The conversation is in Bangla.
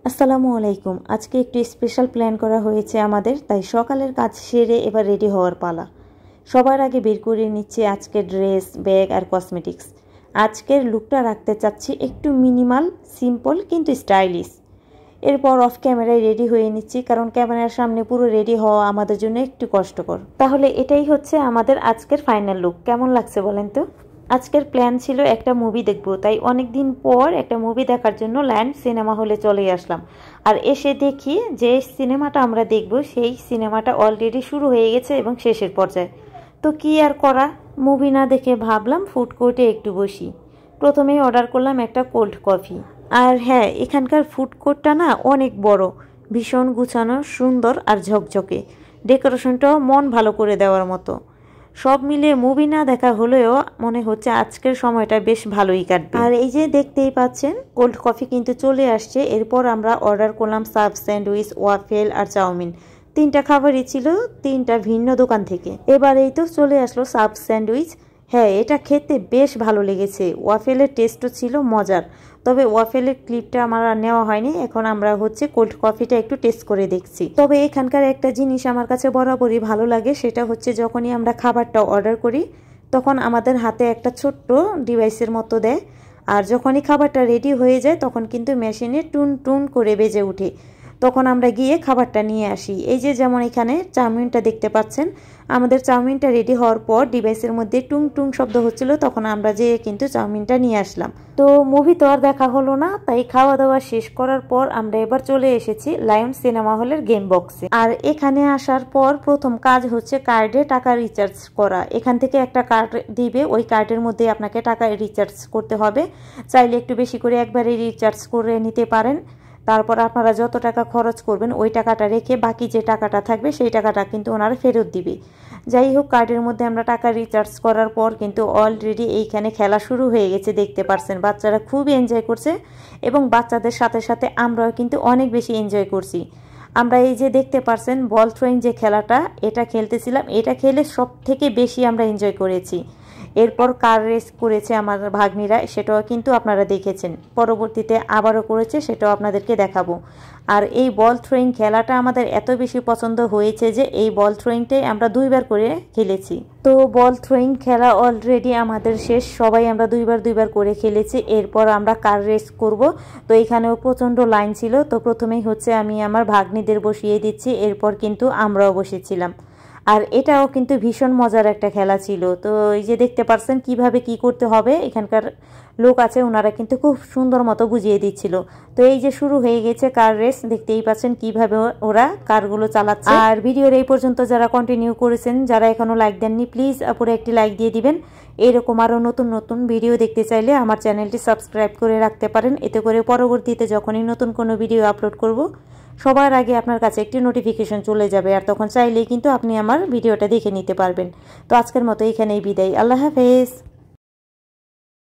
আসসালামু আলাইকুম। আজকে একটু স্পেশাল প্ল্যান করা হয়েছে আমাদের, তাই সকালের কাজ সেরে এবার রেডি হওয়ার পালা। সবার আগে বের করে নিচ্ছি আজকের ড্রেস, ব্যাগ আর কসমেটিক্স। আজকের লুকটা রাখতে চাচ্ছি একটু মিনিমাল, সিম্পল কিন্তু স্টাইলিশ। এরপর অফ ক্যামেরায় রেডি হয়ে নিচ্ছি, কারণ ক্যামেরার সামনে পুরো রেডি হওয়া আমাদের জন্য একটু কষ্টকর। তাহলে এটাই হচ্ছে আমাদের আজকের ফাইনাল লুক। কেমন লাগছে বলেন তো? আজকের প্ল্যান ছিল একটা মুভি দেখব, তাই অনেক দিন পর একটা মুভি দেখার জন্য ল্যান্ড সিনেমা হলে চলে আসলাম। আর এসে দেখি যে সিনেমাটা আমরা দেখব সেই সিনেমাটা অলরেডি শুরু হয়ে গেছে এবং শেষের পর্যায়ে। তো কি আর করা, মুভি না দেখে ভাবলাম ফুড কোর্টে একটু বসি। প্রথমেই অর্ডার করলাম একটা কোল্ড কফি। আর হ্যাঁ, এখানকার ফুড কোর্টটা না অনেক বড়, ভীষণ গুছানো, সুন্দর আর ঝকঝকে। ডেকোরেশনটাও মন ভালো করে দেওয়ার মতো। সব মিলিয়ে মুভি না দেখা হলেও মনে হচ্ছে আজকের সময়টা বেশ ভালোই কাটবে। আর এই যে দেখতেই পাচ্ছেন কোল্ড কফি কিন্তু চলে আসছে। এরপর আমরা অর্ডার করলাম সাব স্যান্ডউইচ, ওয়াফেল আর চাউমিন। তিনটা খাবারই ছিল তিনটা ভিন্ন দোকান থেকে। এবার এই তো চলে আসলো সাব স্যান্ডউইচ। হ্যাঁ, এটা খেতে বেশ ভালো লেগেছে। ওয়াফেলের টেস্টও ছিল মজার, তবে ওয়াফেলের ক্লিপটা আমার নেওয়া হয়নি। এখন আমরা হচ্ছে কোল্ড কফিটা একটু টেস্ট করে দেখছি। তবে এখানকার একটা জিনিস আমার কাছে বরাবরই ভালো লাগে, সেটা হচ্ছে যখনই আমরা খাবারটা অর্ডার করি তখন আমাদের হাতে একটা ছোট্ট ডিভাইসের মতো দেয়, আর যখনই খাবারটা রেডি হয়ে যায় তখন কিন্তু মেশিনে টুন টুন করে বেজে ওঠে। তখন আমরা গিয়ে খাবারটা নিয়ে আসি। এই যে যেমন এখানে চাউমিনটা দেখতে পাচ্ছেন, আমাদের চাউমিনটা রেডি হওয়ার পর ডিভাইসের মধ্যে টুং টুং শব্দ হচ্ছিল, তখন আমরা যেয়ে কিন্তু চাউমিনটা নিয়ে আসলাম। তো মুভি তো আর দেখা হলো না, তাই খাওয়া দাওয়া শেষ করার পর আমরা এবার চলে এসেছি লায়ন সিনেমা হলের গেম বক্সে। আর এখানে আসার পর প্রথম কাজ হচ্ছে কার্ডে টাকা রিচার্জ করা। এখান থেকে একটা কার্ড দিবে, ওই কার্ডের মধ্যে আপনাকে টাকা রিচার্জ করতে হবে। চাইলে একটু বেশি করে একবারে রিচার্জ করে নিতে পারেন। তারপর আপনারা যত টাকা খরচ করবেন ওই টাকাটা রেখে বাকি যে টাকাটা থাকবে সেই টাকাটা কিন্তু ওনারা ফেরত দিবে। যাই হোক, কার্ডের মধ্যে আমরা টাকা রিচার্জ করার পর কিন্তু অলরেডি এইখানে খেলা শুরু হয়ে গেছে। দেখতে পাচ্ছেন বাচ্চারা খুবই এনজয় করছে এবং বাচ্চাদের সাথে সাথে আমরাও কিন্তু অনেক বেশি এনজয় করছি। আমরা এই যে দেখতে পাচ্ছেন বল থ্রোয়িং যে খেলাটা, এটা খেলতেছিলাম। এটা খেলে সব থেকে বেশি আমরা এনজয় করেছি। এরপর কার রেস করেছে আমার ভাগ্নিরা, সেটাও কিন্তু আপনারা দেখেছেন। পরবর্তীতে আবারও করেছে, সেটাও আপনাদেরকে দেখাবো। আর এই বল থ্রোয়িং খেলাটা আমাদের এত বেশি পছন্দ হয়েছে যে এই বল থ্রোয়িংটাই আমরা দুইবার করে খেলেছি। তো বল থ্রোয়িং খেলা অলরেডি আমাদের শেষ, সবাই আমরা দুইবার করে খেলেছি। এরপর আমরা কার রেস করব। তো এখানেও প্রচণ্ড লাইন ছিল। তো প্রথমেই হচ্ছে আমি আমার ভাগ্নিদের বসিয়ে দিচ্ছি, এরপর কিন্তু আমরাও বসেছিলাম। আর এটাও কিন্তু ভীষণ মজার একটা খেলা ছিল। তো এই যে দেখতে পাচ্ছেন কিভাবে কি করতে হবে, এখানকার লোক আছে, ওনারা কিন্তু খুব সুন্দর মতো বুঝিয়ে দিচ্ছিল। তো এই যে শুরু হয়ে গেছে কার রেস, দেখতেই পাচ্ছেন কিভাবে ওরা কারগুলো চালাচ্ছে। আর ভিডিওর এই পর্যন্ত যারা কন্টিনিউ করেছেন, যারা এখনো লাইক দেননি, প্লিজ আপুরে একটি লাইক দিয়ে দিবেন। এরকম আরও নতুন নতুন ভিডিও দেখতে চাইলে আমার চ্যানেলটি সাবস্ক্রাইব করে রাখতে পারেন। এতে করে পরবর্তীতে যখনই নতুন কোনো ভিডিও আপলোড করব সবার আগে আপনার কাছে একটি নোটিফিকেশন চলে যাবে, আর তখন চাইলেই কিন্তু আপনি আমার ভিডিওটা দেখে নিতে পারবেন। তো আজকের মতো এখানেই বিদায়। আল্লাহ হাফেজ।